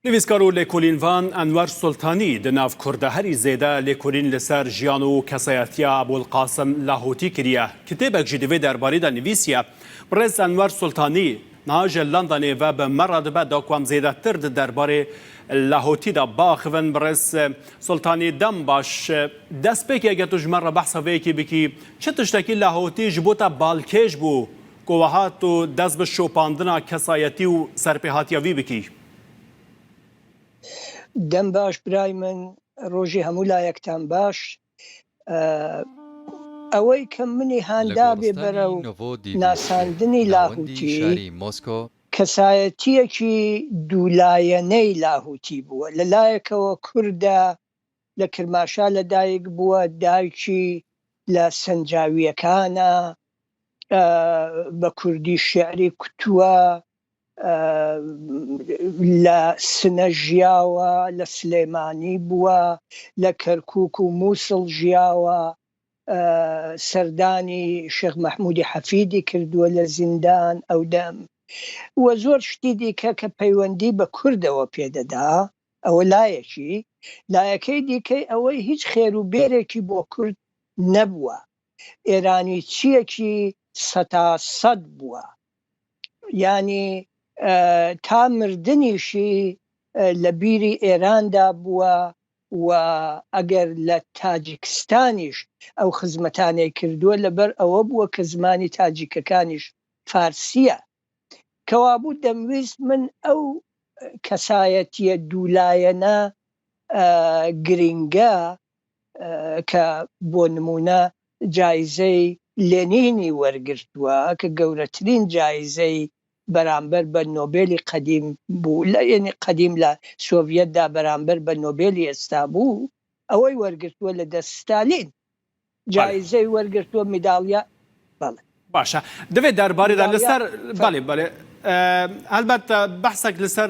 نویسکارو لێکۆلینڤان ئەنوەر سوڵتانی di nav Kurdaherî zêde lêkolîn li ser jiyan û kesayetiya Ebûlqasim lahûtî kiriye. Kitêbek jî divê derbarê de nivîsiye. Birêz Enwer Sultanî niha ji Londonê ve bi me re dibe daxwam zêdetir di derbarê lahûtî de biaxivin. Birêz Sultanî dem baş destpêkeke tu ji me re behsa vê yekê bikî çi tiştekî lahûtî ji bo te balkêj bû ku we hat û dest bi şopandina kesayetî û serpêhatiya wî bikî؟ دەم باش برای من ڕۆژی هەموو لایەکتان باش ئەوەی کە منی هاندا بێ بەرە و ناساندنی لاهوتی کەسایەتیەکی دوولایەنەی لاهوتی بووە لەلایەکەوە کووردە لە کرماشا لەدایک بووە دایکی لە سەنجاویەکانە بە کوردی شێعری کوتووە لە سنە ژیاوە لە سلێمانی بووە لە کەرکووک و مووسڵ ژیاوە سەردانی شێخ مەحموودی حەفیدی کردووە لە زیندان ئەو دەم وە زۆر شتی دیکە کە پەیوەندی بە کوردەوە پێدەدا ئەوە لایەکی لایەکەی دیکەی ئەوەی هیچ خێر و بێرێکی بۆ کورد نەبووە ئێرانی چیەکی سەتاسەد بووە ینی تا مردنیشی لە بیری ئێراندا بووە و ئەگەر لە تاجیکستانیش ئەو خزمەتانەی کردووە لەبەر ئەوە بووە کە زمانی تاجیکەکانیش فارسیە کەوابوو دەمویست من ئەو کەسایەتیە دوولایەنە گرینگە کە بۆ نمونە جایزەی لێنینی وەرگرتووە کە گەورەترین جایزەی بەرامبەر بە نۆبێلی قەدیم بوو لە یعنی قەدیم لە سۆڤیەتدا بەرامبەر بە نۆبێلی ئێستا بوو ئەوەی وەرگرتووە لە دەست ستالین جایزەی وەرگرتووە میداڵیا بەڵێ باشە دەبێت دەربارەیدا لەسەر بەڵێ بەڵێ هەلبەتە بەحسێک لەسەر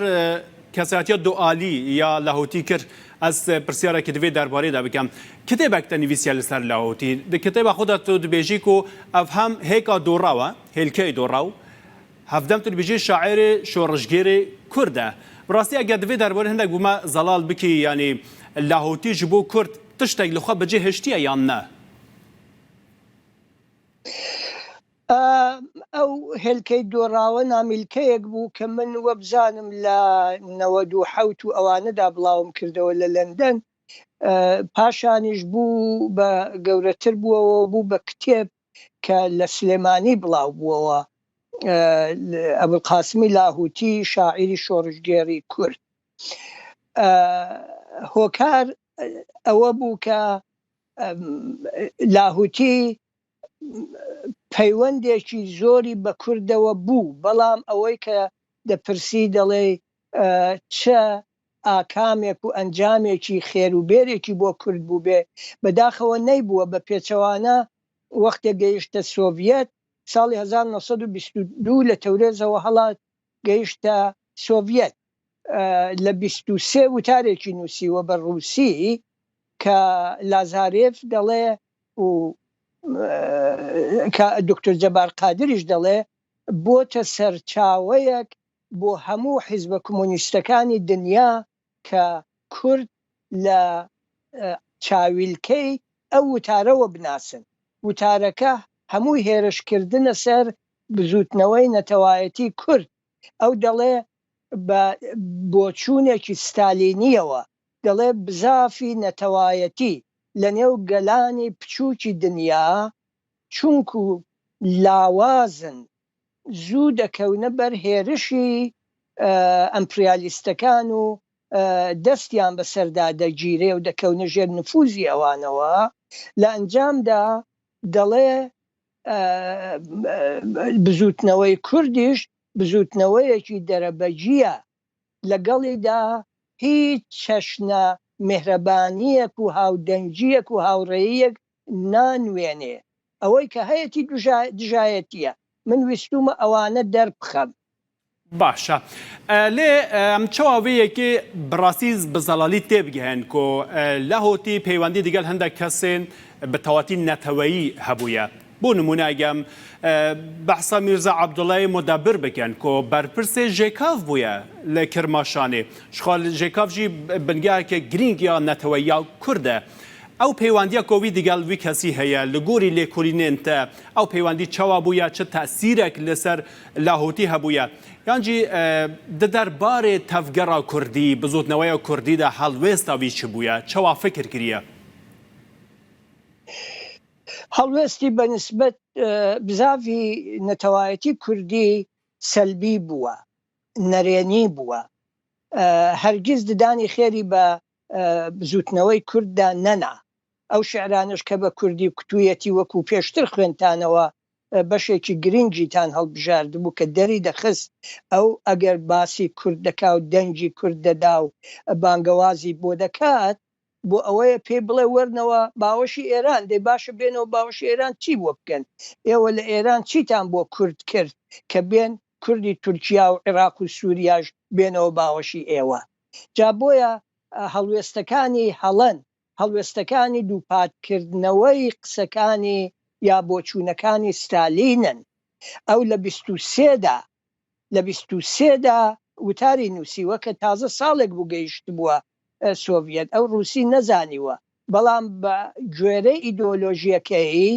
کەسایەتیە دوئالی یا لاهوتی کرد ئەس پرسیارێکی دەبێت دەربارەیدا بکەم کتێبێک تەنیڤیسیە لەسەر لاهوتی کتێبە خۆدا تۆ دەبێژی و ئەف هەم هێکا دۆڕاوە هێلکەی دۆڕاو هەفدەم تو دەبێژی شاعێرێ شۆڕژگێرێ کووردە بڕاستی ئەگەر دەبێت دەربارەی هەندێک بوومە زەڵال بکی ینی لاهوتی ji بۆ کورد تشتێک لەخوا بەجێ هێشتیە یان نە ئەو هێلکەی دۆڕاوە نامیلکەیەک بوو کە من وە بزانم لە 1970 و ئەوانەدا بڵاوم کردەوە لە لەندەن پاشانیش بوو بە گەورەتر بووەوە بوو بە کتێب کە لە سلێمانی بڵاو بووەوە ئەبولقاسمی لاهوتی شاعیری شۆڕژگێری کورد هۆکار ئەوە بوو کە لاهوتی پەیوەندێکی زۆری بە کوردەوە بوو بەڵام ئەوەی کە دەپرسی دەڵێ چە ئاکامێک و ئەنجامێکی خێروبێرێکی بۆ کورد بوو بێ بەداخەوە نەیبووە بە پێچەوانە وەختێ گەیشتە سۆڤیەت ساڵی 1922 لە تەورێزەوە هەڵات گەیشتە سۆڤیەت لە 23 وتارێکی نووسیوە بە ڕووسی کە لازارێف دەڵێ و دکتۆر جەبار قادریش دەڵێ بۆتە سەرچاوەیەک بۆ هەموو حیزبە کۆمۆنیستەکانی دنیا کە کورد لە چاویلکەی ئەو وتارەوە بناسن وتارەکە هەمووی هێرشکردنە سەر بزوتنەوەی نەتەوایەتی کورد ئەو دەڵێ بە بۆچوونێکی ستالینیەوە دەڵێ بزافی نەتەوایەتی لە نێو گەلانی بچووکی دنیا چونکو لاوازن زوو دەکەونە بەر هێرشی ئەمپریالیستەکان و دەستیان بەسەردا دەگیرێ و دەکەونە ژێر نفوزی ئەوانەوە لە ئەنجامدا دەڵێ بزوتنەوەی کوردیش بزوتنەوەیەکی دەرەبەجیە لەگەڵیدا هیچ چەشنە مهرەبانیەک و هاودەنگیەک و هاوڕێیەک نانوێنێ ئەوەی کە هەیەی دژایەتیە من ویستومە ئەوانە دەربخەم باشە لێ ئەم چاوەیەکی بڕاستیز بەزەڵالی تێبگەهێن کۆ لاهوتی پەیوەندی دیگەل هەندێک کەسێن بە تەواتی نەتەوەیی هەبوویە بۆ نمونەگەم بەحسا میرزا عەبدوڵای مدەبر بکەن کۆ بەرپرسێ ژێکاو بووە لە کرماشانێ شخال ژێکاوژی بنگایەکە گرینگیا نەتەوەییا کوردە ئەو پەیوەندیە کۆوی دیگەڵ وی کەسی هەیە لە گۆری لێکۆلینێنتە ئەو پەیوەندی چاوا بووە چ تەسیرێک لەسەر لاهوتی هەبووە یانجی دەربارێ تەفگەڕا کوردی بزوتنەوەیە کوردیدا هەڵوێستاوی چ بووە چاوا فکر کردە هەڵوێستی بەنسبەت بزاوی نەتەوایەتی کوردی سەلبی بووە نەرێنی بووە هەرگیز ددانی خێری بە بزوتنەوەی کورددا نەنا ئەو شعرانش کە بە کوردی کوتوویەتی وەکو پێشتر خوێنتانەوە بەشێکی گرنگیتان هەڵبژارد بوو کە دەری دەخست ئەو ئەگەر باسی کورد دەکا و دەنگی کورد دەدا و بانگەوازی بۆ دەکات بۆ ئەوەیە پێ بڵێ وەرنەوە باوەشی ئێران دەی باشە بێنەوە باوەشی ئێران چی بۆ بکەن ئێوە لە ئێران چیتان بۆ کورد کرد کە بێن کوردی تورکیا و عێراق و سووریاش بێنەوە باوەشی ئێوە جا بۆیە هەڵوێستەکانی هەڵەن هەڵوێستەکانی دووپاتکردنەوەی قسەکانی یا بۆچوونەکانی ستالینن ئەو لە 23دا وتاری نووسیوە کە تازە ساڵێک بوو گەیشت بووە سۆڤێت ئەو ڕووسی نەزانیوە بەڵام بە گوێرەی ئیدۆلۆژیەکەی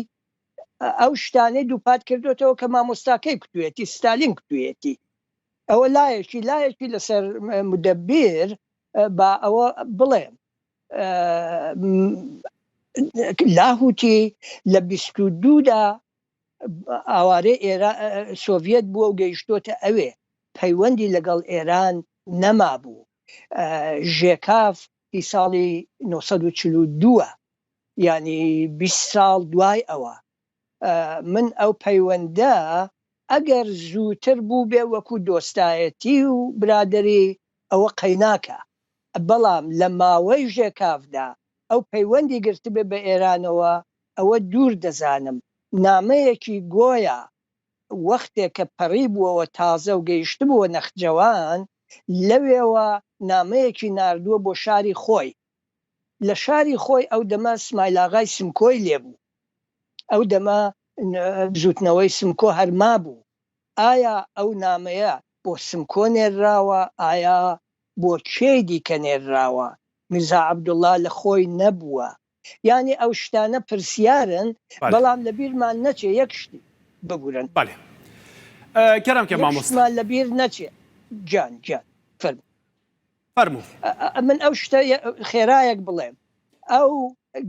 ئەو شتانەی دووپات کردوێتەوە کە مامۆستاکەی کوتوێتی ستالین کوتوێتی ئەوە لایەکی لەسەر مدەبیر با ئەوە بڵێم لاهوتی لە 22دا ئاوارەی سۆڤێت بووە و گەیشتۆتە ئەوێ پەیوەندی لەگەڵ ئێران نەما بوو ژێکاف هی ساڵی 1942 ینی 20 ساڵ دوای ئەوە من ئەو پەیوەندە ئەگەر زووتر بوو بێ وەکو دۆستایەتی و برادری ئەوە قەیناکە بەڵام لە ماوەی ژێکافدا ئەو پەیوەندی گرتبێ بە ئێرانەوە ئەوە دوور دەزانم نامەیەکی گۆیە وەختێک کە پەڕی بووەوە تازە و گەیشت بووە نەخجەوان لەوێوە نامەیەکی ناردووە بۆ شاری خۆی لە شاری خۆی ئەو دەمە سمایلاغای سمکۆی لێبوو ئەو دەمە زوتنەوەی سمکۆ هەرما بوو ئایا ئەو نامەیە بۆ سمکۆ نێرراوە ئایا بۆ کێی دیکە نێرراوە میرزا عەبدوڵڵا لە خۆی نەبووە یعنی ئەو شتانە پرسیارن بەڵام لەبیرمان نەچێ یەک شتی ببورن کەرام کە مامۆستا لەبیر نەچێ جان فەرموو من ئەو شتە خێرایەک بڵێم ئەو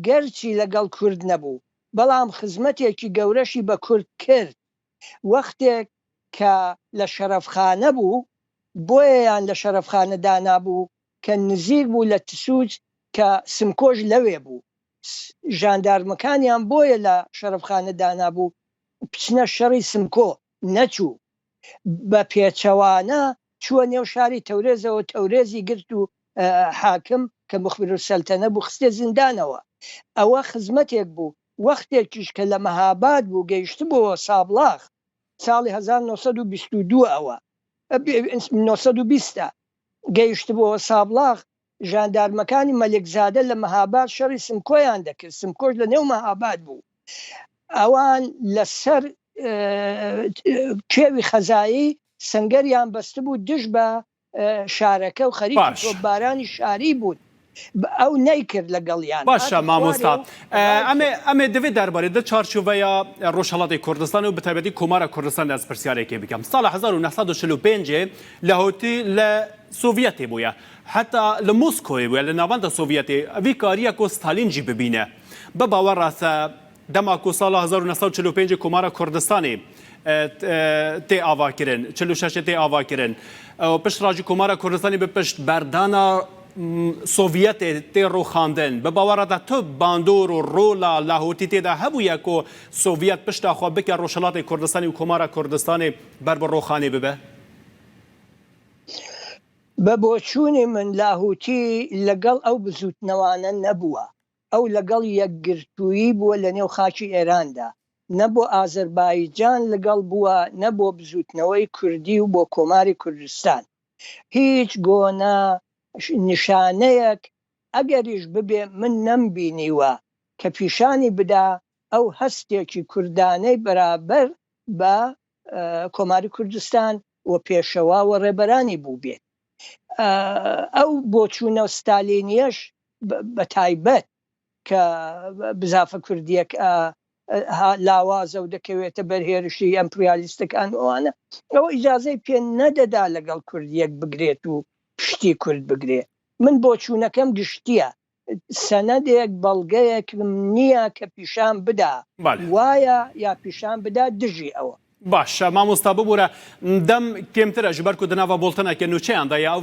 گەرچی لەگەڵ کورد نەبوو بەڵام خزمەتێکی گەورەشی بە کورد کرد وەختێک کە لە شەرەفخانە بوو بۆیەیان لە شەرەفخانە دانابوو کە نزیک بوو لە تسووج کە سمکۆژ لەوێ بوو ژاندارمەکانیان بۆیە لە شەرەفخانە دانابوو بچنە شەڕی سمکۆ نەچوو بە پێچەوانە چووە نێو شاری تەورێزەوە تەورێزی گرت و حاکم کە مخبر السەلتەنە بوو خستێ زیندانەوە ئەوە خزمەتێک بوو وەختێکیش کە لە مەهاباد بوو گەیشت بووە سابڵاغ ساڵی 1922 ئەوە 1920 گەیشت بووە سابڵاغ ژاندارمەکانی مەلێکزادە لە مەهاباد شەڕی سمکۆیان دەکرد سمکۆش لە نێو مەهاباد بوو ئەوان لەسەر کێوی خەزایی سنگەریان بەستە بوو دژ بە شارەکە و خەریکی تۆپبارانی شاری بوون ئەو نەیکرد لەگەڵیان باشە مامۆستا ئەمێ دەوێت دەربارەی دە چارچوبەیە ڕۆژهەڵاتی کوردستان و بەتایبەتی کۆمارە کوردستان ئەس پرسیارێکی بکەم ساڵە 1945 لەهۆتی لە سۆڤێتی بووە حتا لە مۆسکۆی بووە لە ناوەندە سۆڤێتی ئەوی کاریە کۆ ستالینجی ببینە بە باوەڕ ڕاستە دەماکۆ ساڵە 1945 کۆمارە کوردستانی تێ ئاواکردن 46 تێ ئاواکردن پشت ڕاجی کۆمارە کوردستانی بە پشت بەردانە سۆڤێتێ تێ ڕۆخاندن بە باوەڕەدا تۆ باندۆر و ڕۆڵە لاهوتی تێدا هەبوویە کۆ سۆڤێت پشتاخوا بکە ڕۆژهەڵاتی کوردستانی و کۆمارە کوردستانی بەر بە ڕۆخانێ ببە بە بۆچوونی من لاهوتی لەگەڵ ئەو بزوتنەوانە نەبووە ئەو لەگەڵ یەکگرتوویی بووە لە نێو خاکی ئێراندا نەبۆ ئازەربایجان لەگەڵ بووە نەبۆ بزوتنەوەی کوردی و بۆ کۆماری کوردستان هیچ گۆنە نیشانەیەک ئەگەریش ببێ من نەمبینیوە کە پیشانی بدا ئەو هەستێکی کوردانەی بەرابەر بە کۆماری کوردستان و پێشەوا و ڕێبەرانی بوو بێت. ئەو بۆچوونە ستالینیەش بە تایبەت کە بزافە کوردیەک لاوازە و دەکەوێتە بەرهێرشی ئەمپریالیستەکان ئەوانە ئەوە ئیجازەی پێ نەدەدا لەگەڵ کوردیەک بگرێت و پشتی کورد بگرێت. من بۆچوونەکەم گشتیە سەنەدێک بەڵگەیەکم نییە کە پیشان بدا وایە یا پیشان بدا دژی ئەوە. باش مامۆستا ببوورە دەم کێمترە ji ber ku di nava boltaneke nûçeyan de ya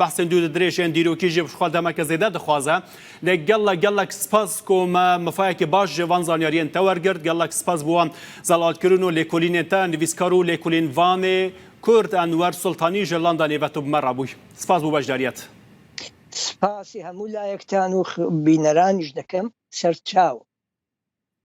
behsên dû di dirêjên dîrokî jî xwe demeke zêde dixwaze lê gelek spas ku me mifayekî baş ji van zanyariyên te wergirt gelek spas bo wan zelalkirin û lêkolînên te nivîskar û lêkolîn Vanê Kurd Enwer Sultanî ji Landanê ve tu bi me rabûy. Spas bû beşdariyet. سپاسی هەموو لایەکتان و بینەرانیش دەکەم سەرچاو